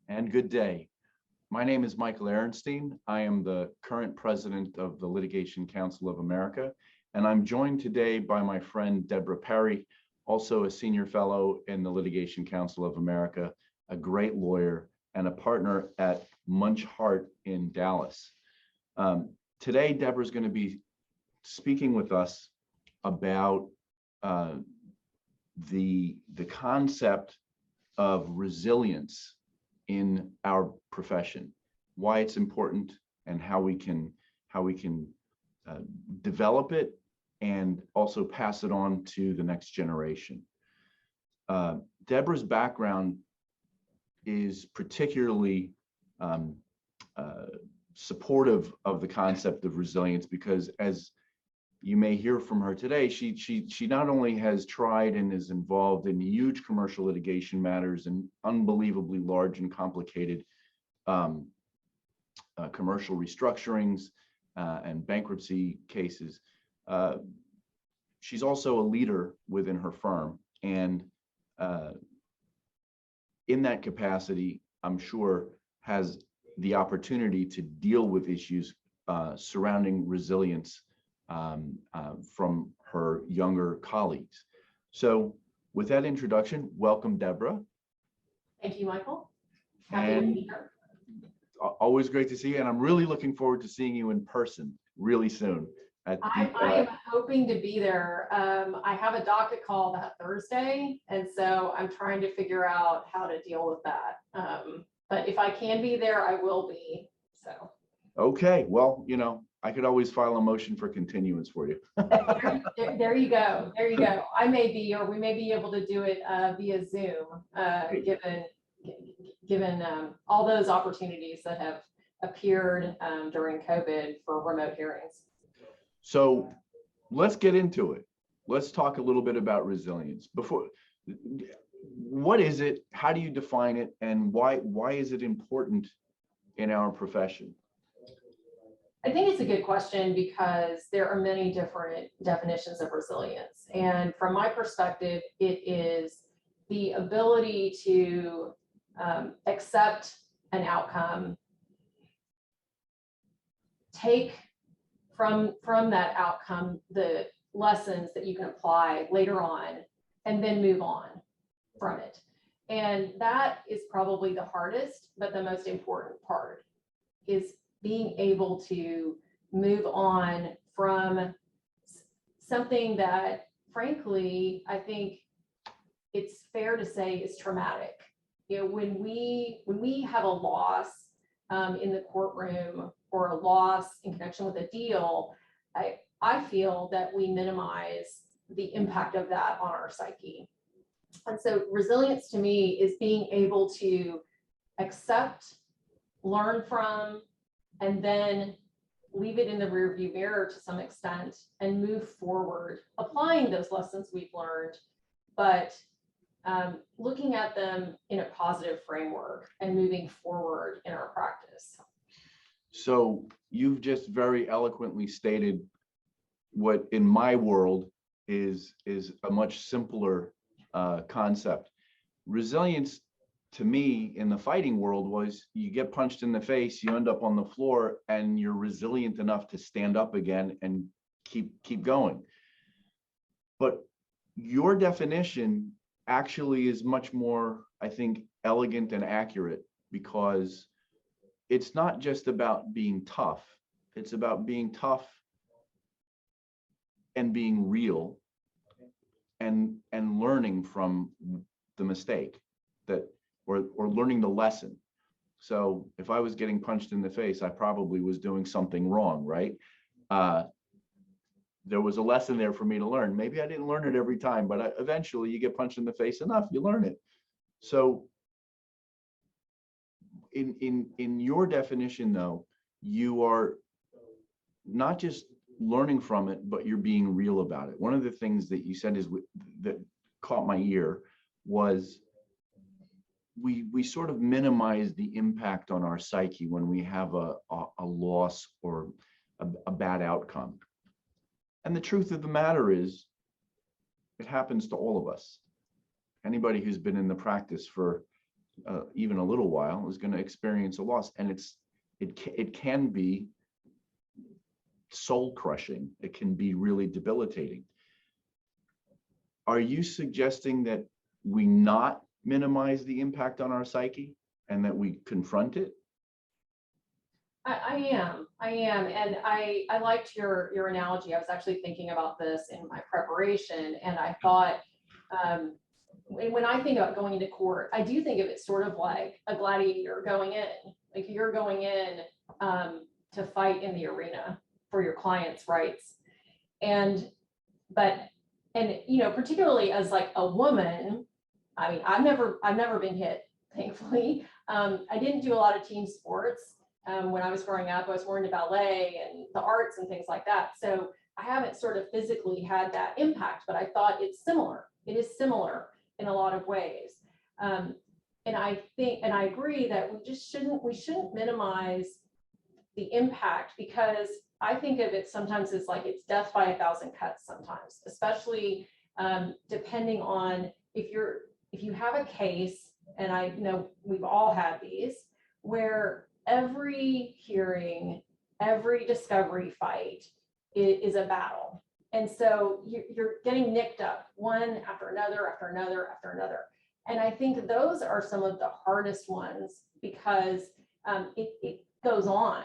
and good day. My name is Michael Ehrenstein. I am the current president of the Litigation Council of America, and I'm joined today by my friend Deborah Perry, also a senior fellow in the Litigation Council of America, a great lawyer, and a partner at Munch Hart in Dallas. Today, Deborah's going to be speaking with us about the concept of resilience in our profession, why it's important, and how we can develop it and also pass it on to the next generation. Deborah's background is particularly supportive of the concept of resilience because, as you may hear from her today, she not only has tried and is involved in huge commercial litigation matters and unbelievably large and complicated commercial restructurings and bankruptcy cases. She's also a leader within her firm, and in that capacity, I'm sure has the opportunity to deal with issues surrounding resilience from her younger colleagues. So with that introduction, welcome, Deborah. Thank you, Michael. Happy to be here. Always great to see you, and I'm really looking forward to seeing you in person really soon. I am hoping to be there. I have a docket call that Thursday, and so I'm trying to figure out how to deal with that. But if I can be there, I will be. So. Okay, well, you know, I could always file a motion for continuance for you. There you go. There you go. I may be, or we may be able to do it via Zoom, given all those opportunities that have appeared during COVID for remote hearings. So let's get into it. Let's talk a little bit about resilience. What is it? How do you define it? And why is it important in our profession? I think it's a good question because there are many different definitions of resilience. And from my perspective, it is the ability to accept an outcome, take from that outcome the lessons that you can apply later on, and then move on from it. And that is probably the hardest, but the most important part is being able to move on from something that, frankly, I think it's fair to say is traumatic. You know, when we have a loss in the courtroom or a loss in connection with a deal, I feel that we minimize the impact of that on our psyche. And so resilience to me is being able to accept, learn from, and then leave it in the rearview mirror to some extent and move forward, applying those lessons we've learned, but looking at them in a positive framework and moving forward in our practice. So you've just very eloquently stated what in my world is a much simpler concept. Resilience to me in the fighting world was you get punched in the face, you end up on the floor, and you're resilient enough to stand up again and keep going. But your definition actually is much more, I think, elegant and accurate, because it's not just about being tough. It's about being tough and being real and learning from the mistake or learning the lesson. So if I was getting punched in the face, I probably was doing something wrong, right? There was a lesson there for me to learn. Maybe I didn't learn it every time, but eventually you get punched in the face enough, you learn it. So in your definition, though, you are not just learning from it, but you're being real about it. One of the things that you said that caught my ear was we sort of minimize the impact on our psyche when we have a loss or a bad outcome. And the truth of the matter is, it happens to all of us. Anybody who's been in the practice for even a little while, is going to experience a loss, and it can be soul crushing. It can be really debilitating. Are you suggesting that we not minimize the impact on our psyche and that we confront it? I am, and I liked your analogy. I was actually thinking about this in my preparation, and I thought, when I think about going into court, I do think of it sort of like a gladiator going in. Like you're going in to fight in the arena for your client's rights, and you know, particularly as like a woman, I mean, I've never been hit, thankfully. I didn't do a lot of team sports. When I was growing up, I was more into ballet and the arts and things like that. So I haven't sort of physically had that impact, but I thought it's similar. It is similar in a lot of ways. And I think, and I agree that we shouldn't minimize the impact, because I think of it sometimes as like it's death by 1,000 cuts sometimes, especially depending on if you have a case, and I know we've all had these, where every hearing, every discovery fight is a battle. And so you're getting nicked up one after another, after another, after another. And I think those are some of the hardest ones, because it goes on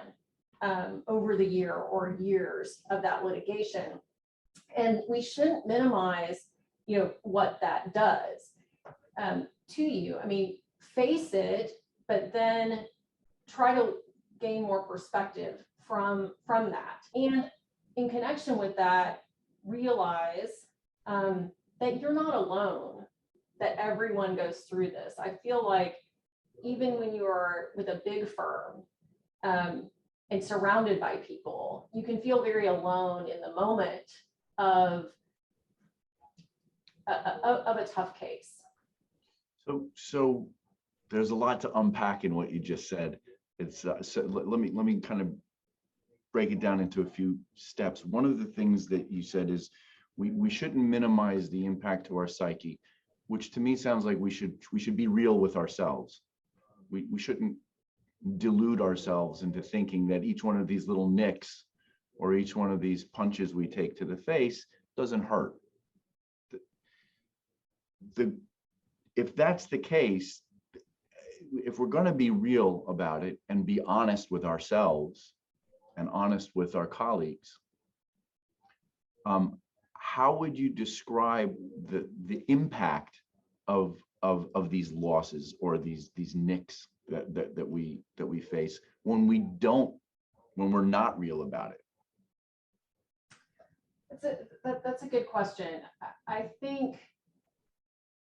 over the year or years of that litigation. And we shouldn't minimize, you know, what that does to you. I mean, face it, but then try to gain more perspective from that. And in connection with that, realize that you're not alone, that everyone goes through this. I feel like even when you are with a big firm and surrounded by people, you can feel very alone in the moment of a tough case. So there's a lot to unpack in what you just said. It's so let me kind of break it down into a few steps. One of the things that you said is we shouldn't minimize the impact to our psyche, which to me sounds like we should be real with ourselves. We shouldn't delude ourselves into thinking that each one of these little nicks or each one of these punches we take to the face doesn't hurt. If that's the case, if we're going to be real about it and be honest with ourselves and honest with our colleagues, how would you describe the impact of these losses or these nicks that we face when we're not real about it? That's a good question. I think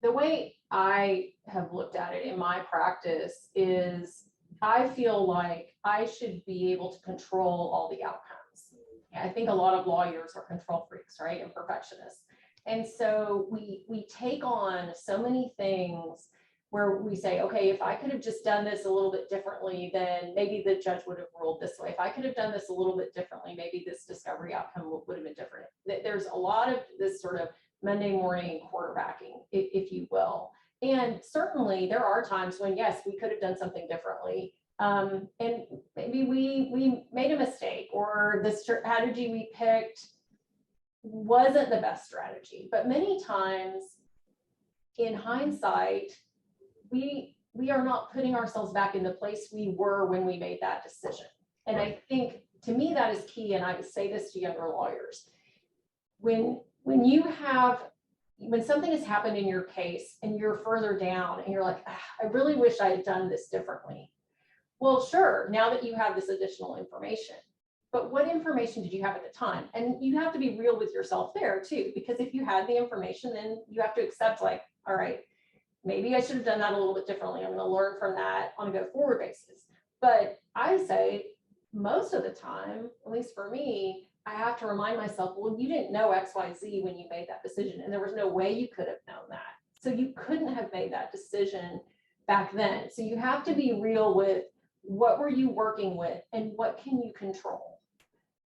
the way I have looked at it in my practice is I feel like I should be able to control all the outcomes. I think a lot of lawyers are control freaks, right? And perfectionists. And so we take on so many things where we say, okay, if I could have just done this a little bit differently, then maybe the judge would have ruled this way. If I could have done this a little bit differently, maybe this discovery outcome would have been different. There's a lot of this sort of Monday morning quarterbacking, if you will. And certainly there are times when, yes, we could have done something differently. And maybe we made a mistake, or the strategy we picked wasn't the best strategy. But many times in hindsight, we are not putting ourselves back in the place we were when we made that decision. And I think, to me, that is key. And I would say this to younger lawyers. When something has happened in your case and you're further down and you're like, I really wish I had done this differently. Well, sure, now that you have this additional information, but what information did you have at the time? And you have to be real with yourself there too, because if you had the information, then you have to accept, like, all right, maybe I should have done that a little bit differently. I'm going to learn from that on a go forward basis. But I say most of the time, at least for me, I have to remind myself, well, you didn't know X, Y, Z when you made that decision, and there was no way you could have known that. So you couldn't have made that decision back then. So you have to be real with what were you working with and what can you control.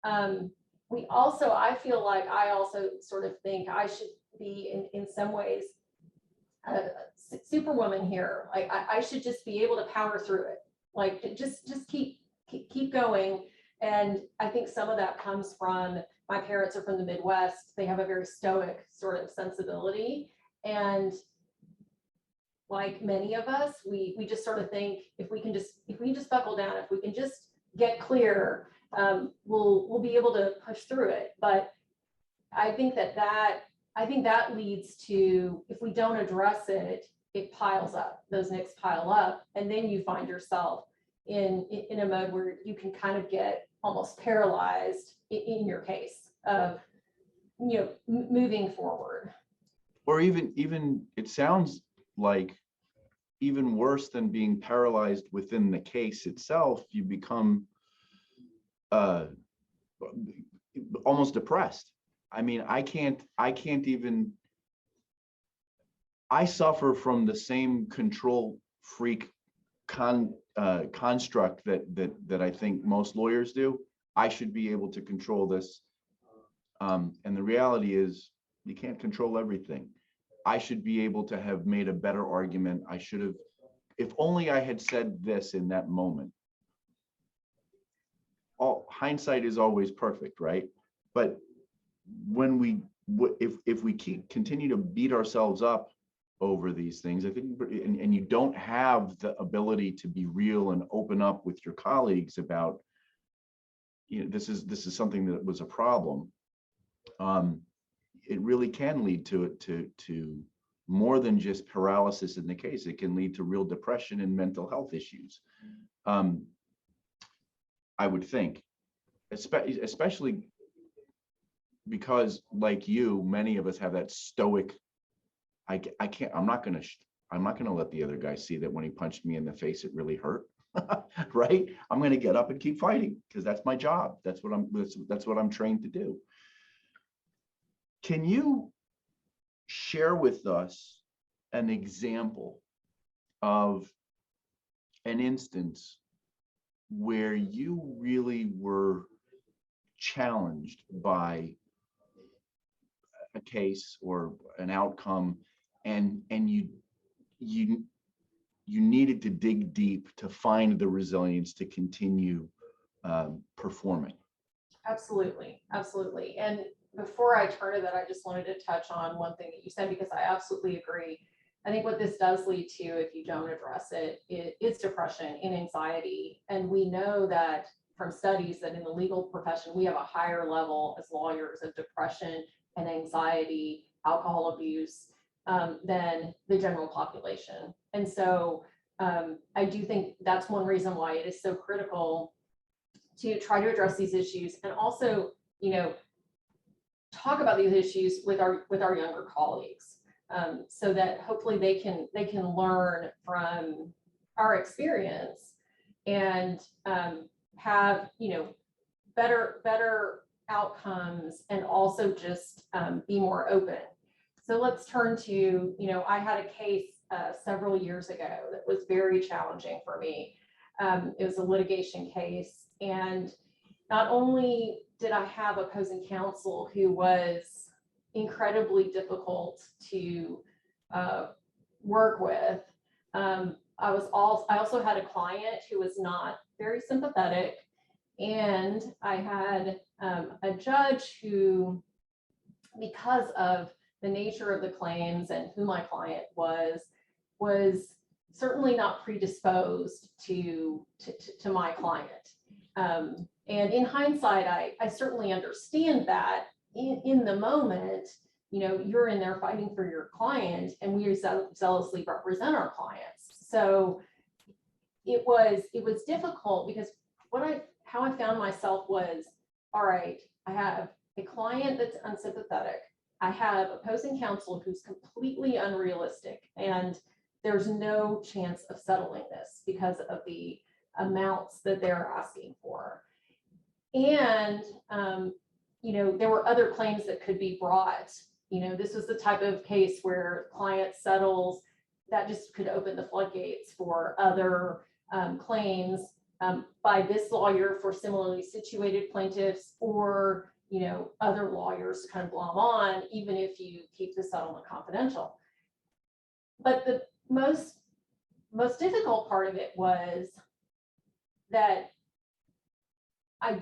I feel like I also sort of think I should be in some ways superwoman here. Like I should just be able to power through it. Like just keep going. And I think some of that comes from, my parents are from the Midwest. They have a very stoic sort of sensibility. And like many of us, we just sort of think if we can just buckle down, if we can just get clear, we'll be able to push through it. But I think that leads to, if we don't address it, it piles up. Those nicks pile up, and then you find yourself in a mode where you can kind of get almost paralyzed in your case of, moving forward. Or even it sounds like even worse than being paralyzed within the case itself, you become almost depressed. I mean, I can't even, I suffer from the same control freak construct that I think most lawyers do. I should be able to control this. And the reality is you can't control everything. I should be able to have made a better argument. I should have, if only I had said this in that moment. Hindsight is always perfect, right? But when if we continue to beat ourselves up over these things, I think, and you don't have the ability to be real and open up with your colleagues about, this is something that was a problem. It really can lead to more than just paralysis in the case. It can lead to real depression and mental health issues. I would think, especially because, like you, many of us have that stoic, I'm not gonna let the other guy see that when he punched me in the face, it really hurt. Right? I'm gonna get up and keep fighting because that's my job. That's what I'm trained to do. Can you share with us an example of an instance where you really were challenged by a case or an outcome, and you needed to dig deep to find the resilience to continue performing? Absolutely. And before I turn to that, I just wanted to touch on one thing that you said, because I absolutely agree. I think what this does lead to, if you don't address it, it's depression and anxiety. And we know that from studies that in the legal profession, we have a higher level as lawyers of depression and anxiety, alcohol abuse, than the general population. And so I do think that's one reason why it is so critical to try to address these issues, and also, talk about these issues with our younger colleagues, so that hopefully they can learn from our experience and have better outcomes, and also just be more open. So let's turn to, I had a case several years ago that was very challenging for me. It was a litigation case, and not only did I have opposing counsel who was incredibly difficult to work with, I also had a client who was not very sympathetic, and I had a judge who, because of the nature of the claims and who my client was certainly not predisposed to my client. And in hindsight, I certainly understand that. In the moment, you're in there fighting for your client, and we zealously represent our clients. So it was difficult, because how I found myself was, all right, I have a client that's unsympathetic. I have opposing counsel who's completely unrealistic, and there's no chance of settling this because of the amounts that they're asking for. And, there were other claims that could be brought. This was the type of case where client settles, that just could open the floodgates for other claims by this lawyer for similarly situated plaintiffs, or other lawyers to kind of glom on, even if you keep the settlement confidential. but the most difficult part of it was that I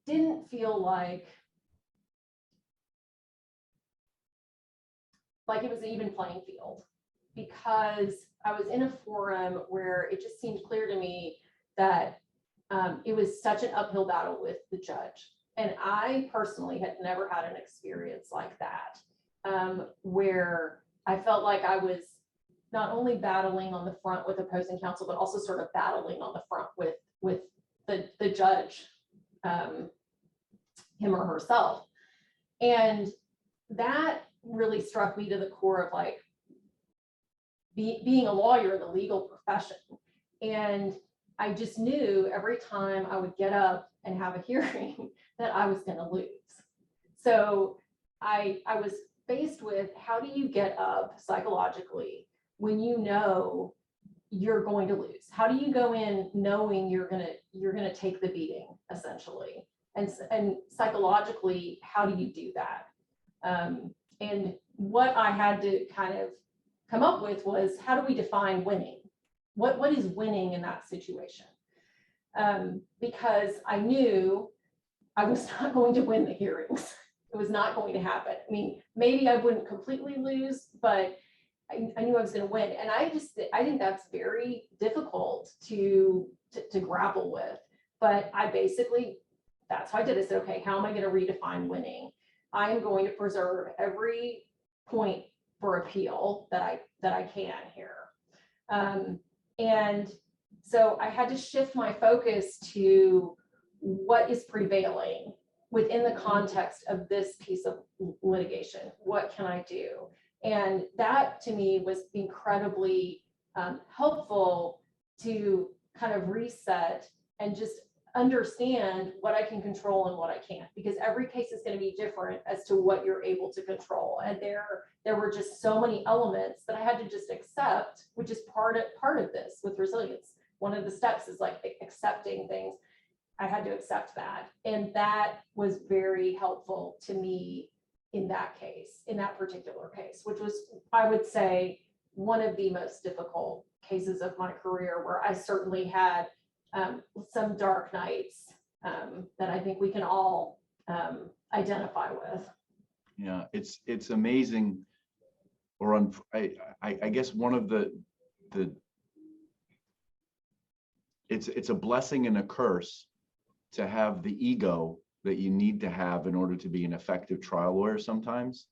didn't feel like it was an even playing field, because I was in a forum where it just seemed clear to me that it was such an uphill battle with the judge. And I personally had never had an experience like that, where I felt like I was not only battling on the front with opposing counsel, but also sort of battling on the front with the judge, him or herself. And that really struck me to the core of like being a lawyer in the legal profession. And I just knew every time I would get up and have a hearing that I was going to lose. So I was faced with, how do you get up psychologically when you know you're going to lose? How do you go in knowing you're gonna take the beating, essentially? And psychologically, how do you do that? And what I had to kind of come up with was, how do we define winning? What is winning in that situation? Because I knew I was not going to win the hearings. It was not going to happen. I mean, maybe I wouldn't completely lose, but I knew I was going to win. And I think that's very difficult to grapple with. But I basically, that's how I did it. I said, okay, how am I going to redefine winning? I am going to preserve every point for appeal that I can here. And so I had to shift my focus to what is prevailing within the context of this piece of litigation. What can I do? And that to me was incredibly helpful to kind of reset and just understand what I can control and what I can't, because every case is going to be different as to what you're able to control. And there were just so many elements that I had to just accept, which is part of this with resilience. One of the steps is like accepting things. I had to accept that. And that was very helpful to me in that case, in that particular case, which was, I would say, one of the most difficult cases of my career, where I certainly had some dark nights that I think we can all identify with. Yeah, it's amazing, or I guess one of the it's a blessing and a curse to have the ego that you need to have in order to be an effective trial lawyer. Sometimes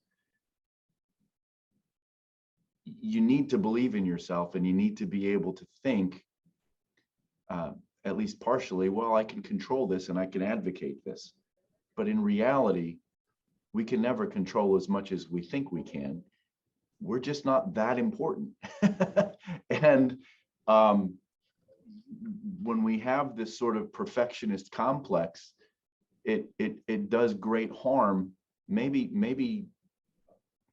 you need to believe in yourself, and you need to be able to think, at least partially, well, I can control this and I can advocate this. But in reality, we can never control as much as we think we can. We're just not that important. And when we have this sort of perfectionist complex, it does great harm, maybe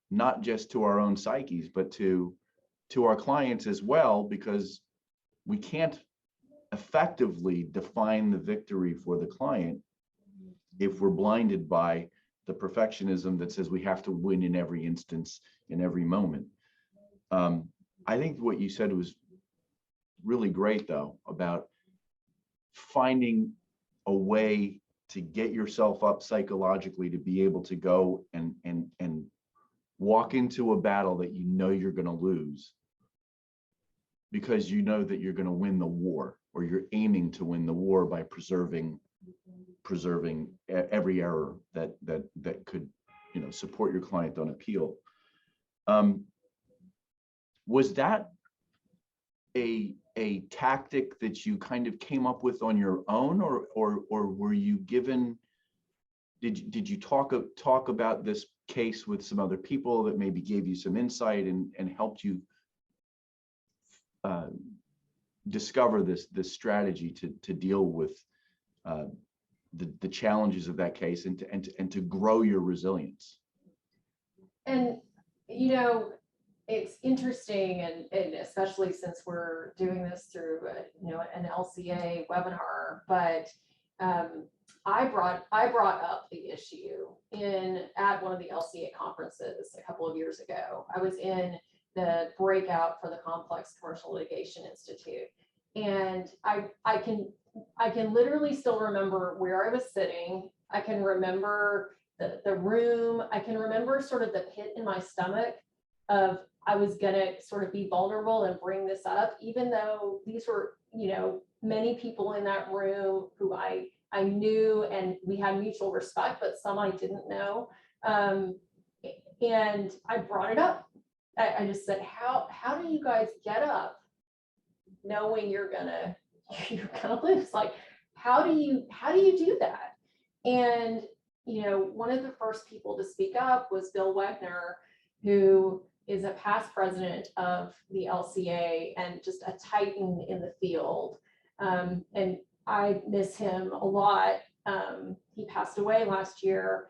not just to our own psyches, but to our clients as well, because we can't effectively define the victory for the client if we're blinded by the perfectionism that says we have to win in every instance, in every moment. I think what you said was really great, though, about finding a way to get yourself up psychologically to be able to go and walk into a battle that you know you're going to lose, because you know that you're going to win the war, or you're aiming to win the war by preserving every error that could, support your client on appeal. Was that a tactic that you kind of came up with on your own, or were you given? Did you talk about this case with some other people that maybe gave you some insight and helped you discover this strategy to deal with the challenges of that case, and to grow your resilience? And it's interesting, and especially since we're doing this through an LCA webinar, but I brought up the issue at one of the LCA conferences a couple of years ago. I was in the breakout for the Complex Commercial Litigation Institute. And I can literally still remember where I was sitting. I can remember the room. I can remember sort of the pit in my stomach of I was gonna sort of be vulnerable and bring this up, even though these were, you know, many people in that room who I knew and we had mutual respect, but some I didn't know. And I brought it up. I just said, how do you guys get up knowing you're gonna lose? Like, how do you do that? And, you know, one of the first people to speak up was Bill Wagner, who is a past president of the LCA and just a titan in the field. And I miss him a lot. He passed away last year.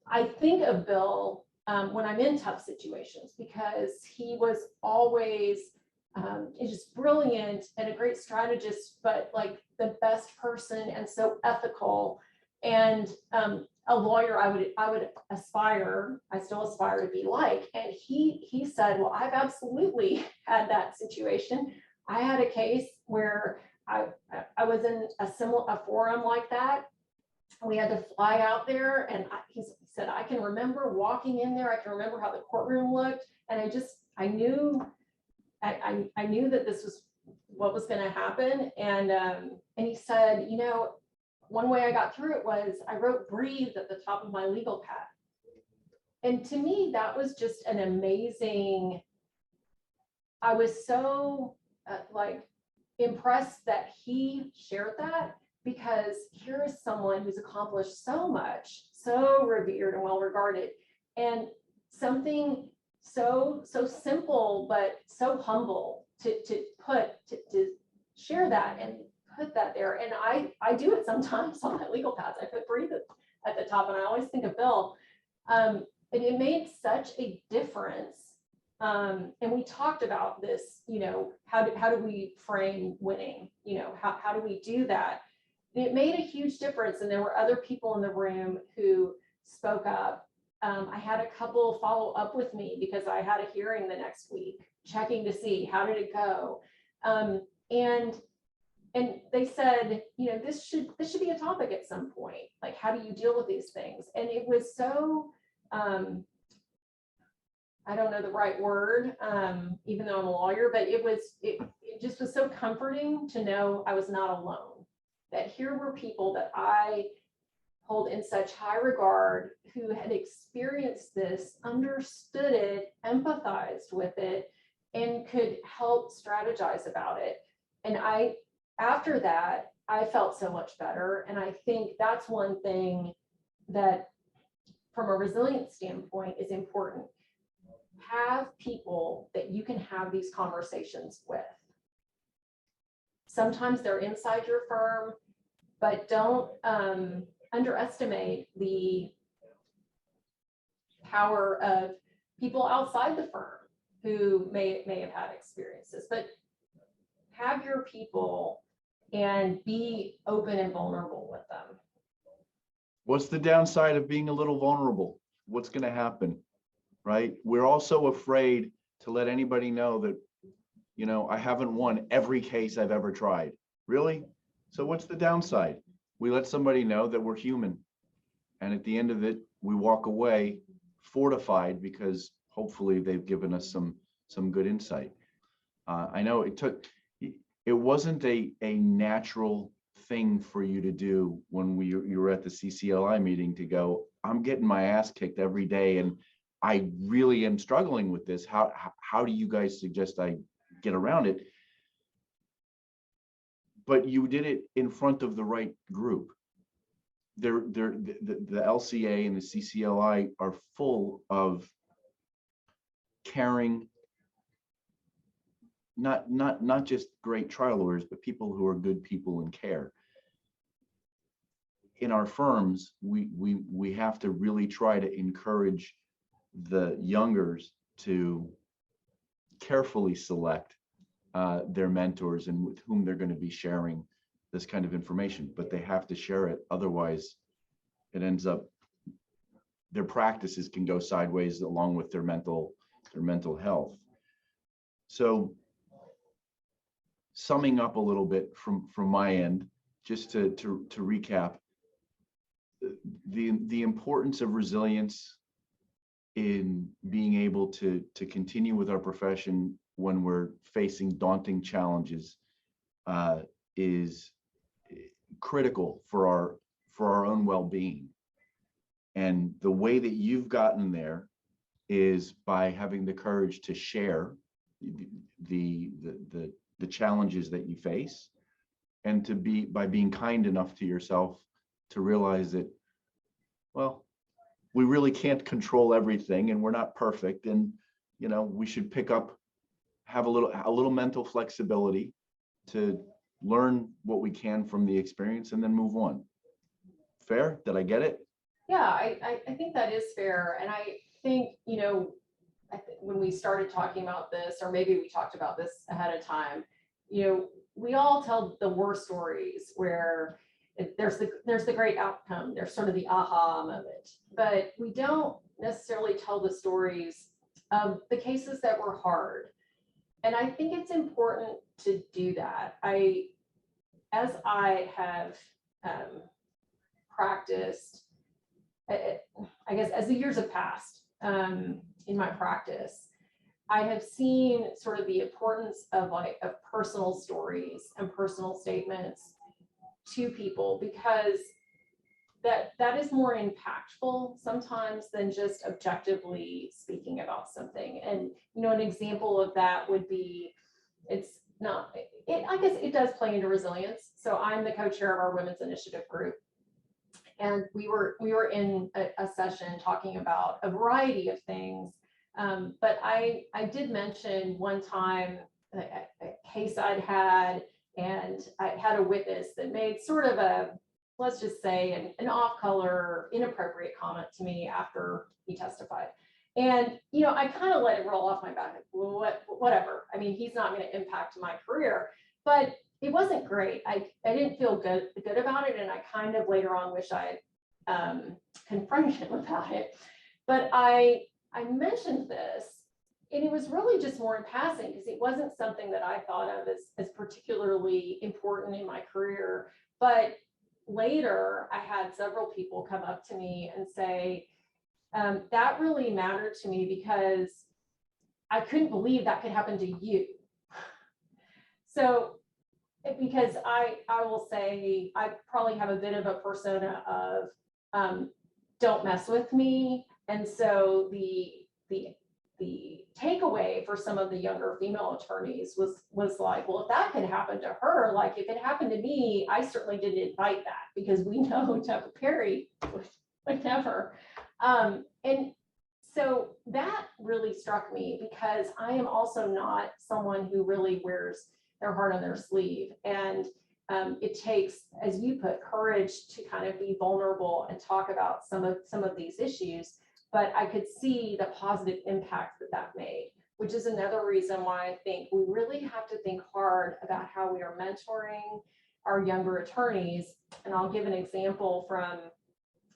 I think of Bill when I'm in tough situations, because he was always just brilliant and a great strategist, but like the best person and so ethical, and a lawyer I would aspire, I still aspire to be like. And he said, well, I've absolutely had that situation. I had a case where I was in a forum like that. We had to fly out there, and he said, I can remember walking in there. I can remember how the courtroom looked, and I knew that this was what was going to happen. And he said, you know, one way I got through it was I wrote "breathe" at the top of my legal pad. And to me, that was just an amazing. I was so like impressed that he shared that, because here is someone who's accomplished so much, so revered and well regarded, and something so simple but so humble to share that and put that there. And I do it sometimes on my legal pads. I put "breathe" at the top, and I always think of Bill. And it made such a difference. And we talked about this, you know, how do we frame winning? You know, how do we do that? And it made a huge difference. And there were other people in the room who spoke up. I had a couple follow up with me because I had a hearing the next week, checking to see how did it go. And they said, you know, this should be a topic at some point. Like, how do you deal with these things? And it was so, I don't know the right word, even though I'm a lawyer, but it just was so comforting to know I was not alone, that here were people that I hold in such high regard who had experienced this, understood it, empathized with it, and could help strategize about it. And after that, I felt so much better. And I think that's one thing that, from a resilience standpoint, is important. Have people that you can have these conversations with. Sometimes they're inside your firm, but don't underestimate the power of people outside the firm who may have had experiences. But have your people and be open and vulnerable with them. What's the downside of being a little vulnerable? What's going to happen, right? We're also afraid to let anybody know that, you know, I haven't won every case I've ever tried. Really? So what's the downside? We let somebody know that we're human. And at the end of it, we walk away fortified because hopefully they've given us some good insight. I know it wasn't a natural thing for you to do when you were at the CCLI meeting to go, I'm getting my ass kicked every day and I really am struggling with this. How do you guys suggest I get around it? But you did it in front of the right group. The LCA and the CCLI are full of caring, not just great trial lawyers, but people who are good people and care. In our firms, we have to really try to encourage the youngers to carefully select their mentors and with whom they're going to be sharing this kind of information, but they have to share it. Otherwise, it ends up, their practices can go sideways along with their mental health. So summing up a little bit from my end, just to recap, the importance of resilience in being able to continue with our profession when we're facing daunting challenges is critical for our own well-being. And the way that you've gotten there is by having the courage to share the challenges that you face, and by being kind enough to yourself to realize that, well, we really can't control everything and we're not perfect, and we should have a little mental flexibility to learn what we can from the experience and then move on. Fair? Did I get it? Yeah, I think that is fair. And I think, when we started talking about this, or maybe we talked about this ahead of time, we all tell the war stories where there's the great outcome, there's sort of the aha moment, but we don't necessarily tell the stories of the cases that were hard. And I think it's important to do that. As I have practiced, I guess as the years have passed in my practice, I have seen sort of the importance of personal stories and personal statements to people, because that is more impactful sometimes than just objectively speaking about something. And an example of that would be, I guess it does play into resilience. So I'm the co-chair of our women's initiative group, and we were in a session talking about a variety of things. But I did mention one time a case I'd had, and I had a witness that made sort of let's just say an off-color, inappropriate comment to me after he testified. And, I kind of let it roll off my back, like, whatever. I mean, he's not going to impact my career, but it wasn't great. I didn't feel good about it. And I kind of later on wish I had confronted him about it. But I mentioned this, and it was really just more in passing, because it wasn't something that I thought of as particularly important in my career. But later, I had several people come up to me and say, that really mattered to me, because I couldn't believe that could happen to you. So, because I will say, I probably have a bit of a persona of don't mess with me. And so the takeaway for some of the younger female attorneys was like, well, if that could happen to her, like if it happened to me, I certainly didn't invite that, because we know Deborah Perry would never. And so that really struck me, because I am also not someone who really wears their heart on their sleeve. And it takes, as you put, courage to kind of be vulnerable and talk about some of these issues. But I could see the positive impact that made, which is another reason why I think we really have to think hard about how we are mentoring our younger attorneys. And I'll give an example from,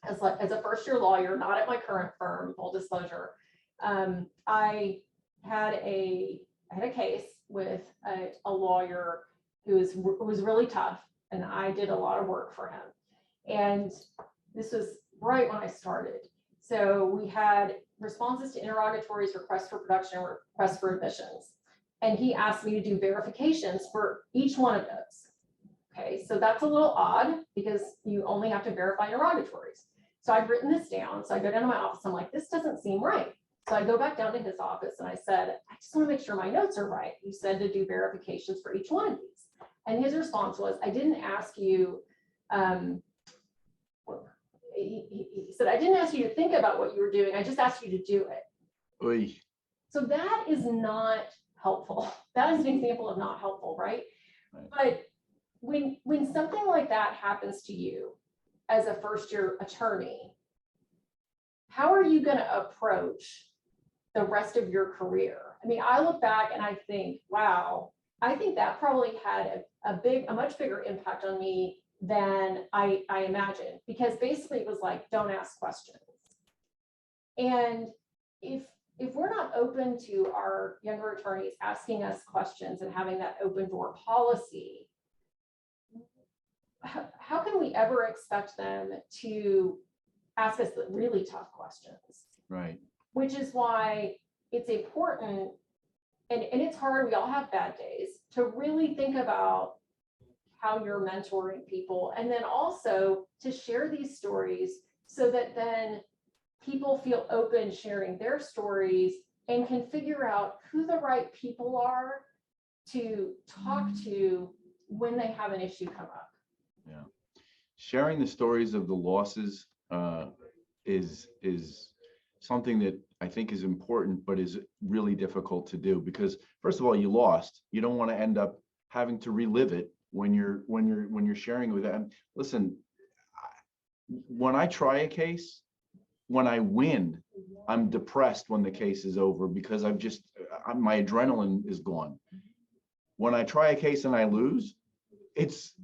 as a first-year lawyer, not at my current firm, full disclosure. I had a case with a lawyer who was really tough, and I did a lot of work for him. And this was right when I started. So we had responses to interrogatories, requests for production, requests for admissions. And he asked me to do verifications for each one of those. Okay, so that's a little odd, because you only have to verify interrogatories. So I'd written this down. So I go down to my office. I'm like, this doesn't seem right. So I go back down to his office and I said, I just want to make sure my notes are right. You said to do verifications for each one of these. And his response was, I didn't ask you, he said, I didn't ask you to think about what you were doing. I just asked you to do it. Oy. So that is not helpful. That is an example of not helpful, right? But when something like that happens to you as a first-year attorney, how are you going to approach the rest of your career? I mean, I look back and I think, wow, I think that probably had a much bigger impact on me than I imagined, because basically it was like, don't ask questions. And if if we're not open to our younger attorneys asking us questions and having that open door policy, how can we ever expect them to ask us the really tough questions? Right. Which is why it's important, and it's hard, we all have bad days, to really think about how you're mentoring people, and then also to share these stories so that then people feel open sharing their stories and can figure out who the right people are to talk to when they have an issue come up. Yeah. Sharing the stories of the losses is something that I think is important, but is really difficult to do, because first of all, you lost. You don't want to end up having to relive it when you're sharing with them. Listen, when I try a case, when I win, I'm depressed when the case is over, because my adrenaline is gone. When I try a case and I lose,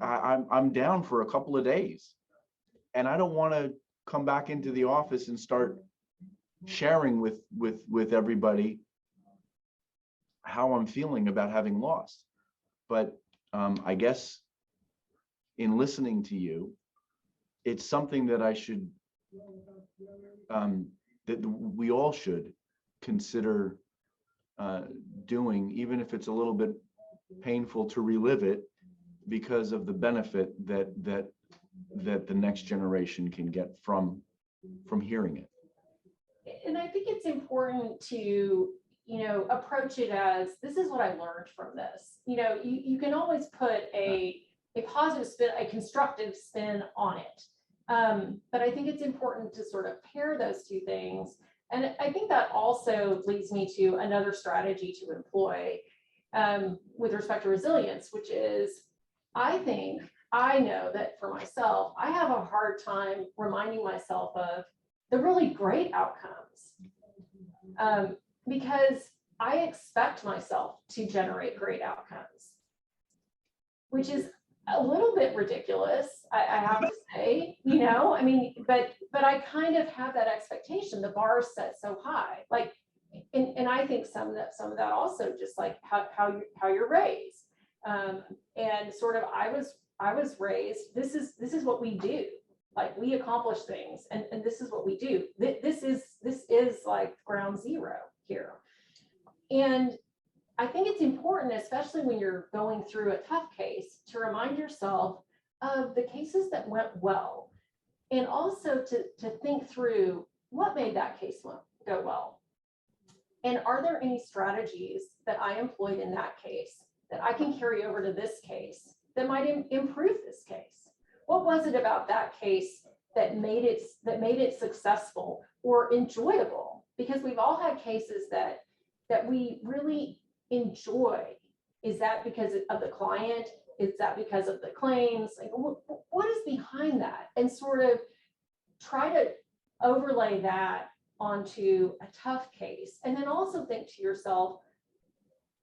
I'm down for a couple of days, and I don't want to come back into the office and start sharing with everybody how I'm feeling about having lost. But I guess in listening to you, it's something that I should, that we all should consider doing, even if it's a little bit painful to relive it, because of the benefit that the next generation can get from hearing it. And I think it's important to, approach it as, this is what I learned from this. You can always put a positive spin, a constructive spin on it. But I think it's important to sort of pair those two things. And I think that also leads me to another strategy to employ with respect to resilience, which is, I know that for myself, I have a hard time reminding myself of the really great outcomes, because I expect myself to generate great outcomes, which is a little bit ridiculous, I have to say, but I kind of have that expectation. The bar is set so high, like, and I think some of that also just like how you're raised, and sort of I was raised. This is what we do. Like, we accomplish things, and this is what we do. This is like ground zero here. And I think it's important, especially when you're going through a tough case, to remind yourself of the cases that went well, and also to think through what made that case go well. And are there any strategies that I employed in that case that I can carry over to this case that might improve this case? What was it about that case that made it successful or enjoyable? Because we've all had cases that we really enjoy. Is that because of the client? Is that because of the claims? Like, what is behind that? And sort of try to overlay that onto a tough case. And then also think to yourself,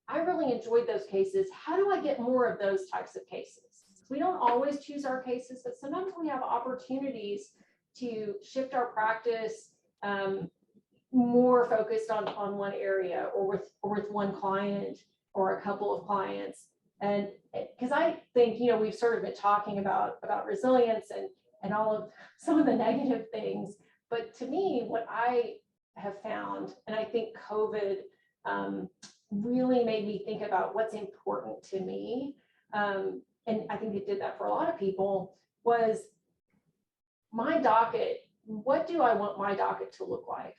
I really enjoyed those cases. How do I get more of those types of cases? We don't always choose our cases, but sometimes we have opportunities to shift our practice more focused on one area, or with one client or a couple of clients. And because I think, we've sort of been talking about resilience and all of some of the negative things, but to me, what I have found, and I think COVID really made me think about what's important to me, and I think it did that for a lot of people, was my docket. What do I want my docket to look like?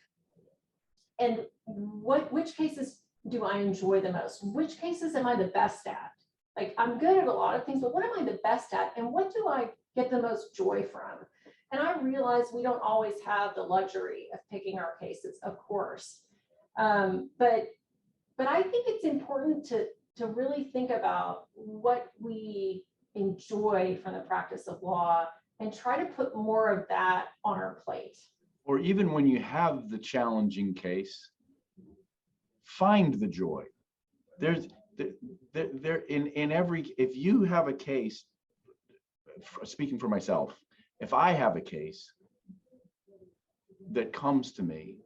And which cases do I enjoy the most? Which cases am I the best at? Like, I'm good at a lot of things, but what am I the best at? And what do I get the most joy from? And I realize we don't always have the luxury of picking our cases, of course. But I think it's important to really think about what we enjoy from the practice of law and try to put more of that on our plate. Or even when you have the challenging case, find the joy. There's in every, if you have a case, speaking for myself, if I have a case that comes to me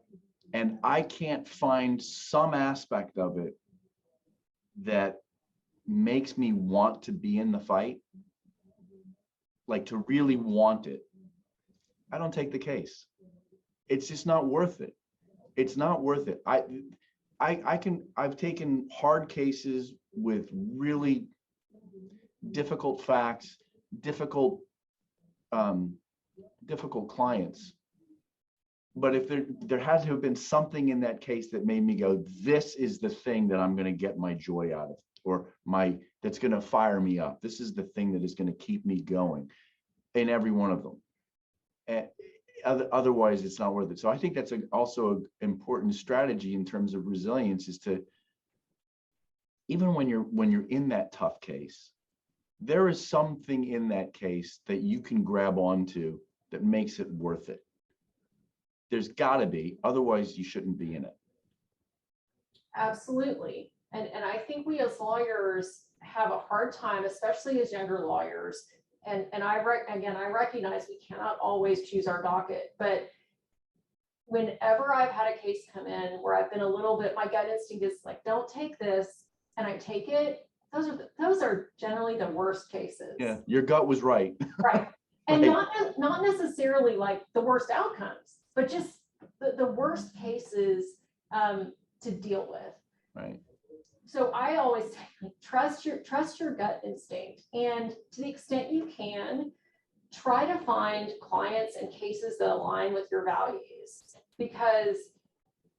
And I can't find some aspect of it that makes me want to be in the fight, like to really want it. I don't take the case. It's just not worth it. It's not worth it. I've taken hard cases with really difficult facts, difficult clients. But if there had to have been something in that case that made me go, this is the thing that I'm going to get my joy out of, or that's going to fire me up. This is the thing that is going to keep me going in every one of them. And otherwise, it's not worth it. So I think that's also an important strategy in terms of resilience, is to, even when you're in that tough case, there is something in that case that you can grab onto that makes it worth it. There's got to be, otherwise you shouldn't be in it. Absolutely. And I think we as lawyers have a hard time, especially as younger lawyers. And I recognize we cannot always choose our docket, but whenever I've had a case come in where I've been a little bit, my gut instinct is like, don't take this, and I take it, those are generally the worst cases. Yeah, your gut was right. Right. And Right. not necessarily like the worst outcomes, but just the worst cases to deal with. Right. So I always say, trust your gut instinct, and to the extent you can, try to find clients and cases that align with your values, because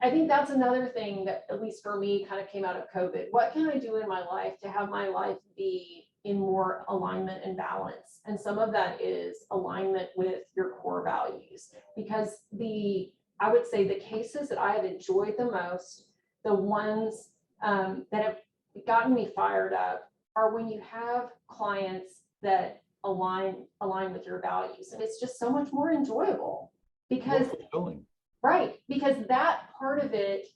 I think that's another thing that, at least for me, kind of came out of COVID. What can I do in my life to have my life be in more alignment and balance? And some of that is alignment with your core values, because I would say the cases that I have enjoyed the most, the ones that have gotten me fired up, are when you have clients that align with your values. And it's just so much more enjoyable, because right, because that part of it,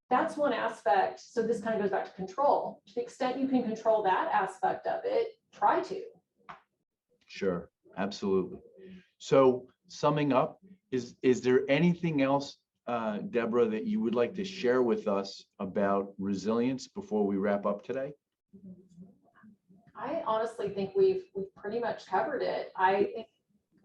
that's one aspect. So this kind of goes back to control. To the extent you can control that aspect of it, try to. Sure, absolutely. So summing up, is there anything else, Deborah, that you would like to share with us about resilience before we wrap up today? I honestly think we've pretty much covered it. I think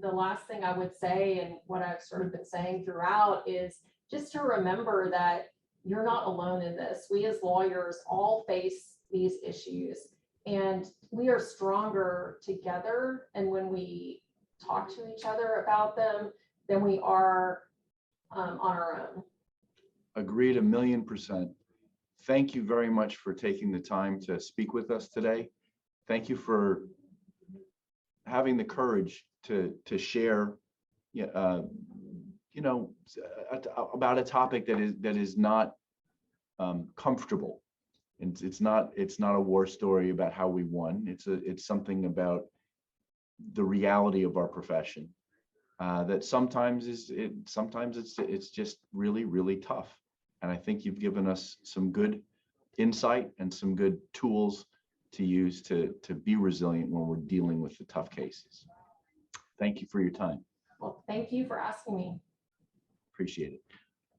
the last thing I would say, and what I've sort of been saying throughout, is just to remember that you're not alone in this. We as lawyers all face these issues, and we are stronger together, and when we talk to each other about them, than we are on our own. Agreed 1,000,000%. Thank you very much for taking the time to speak with us today. Thank you for having the courage to share, about a topic that is not comfortable. It's not a war story about how we won. It's something about the reality of our profession. That sometimes it's just really, really tough. And I think you've given us some good insight and some good tools to use to be resilient when we're dealing with the tough cases. Thank you for your time. Well, thank you for asking me. Appreciate it.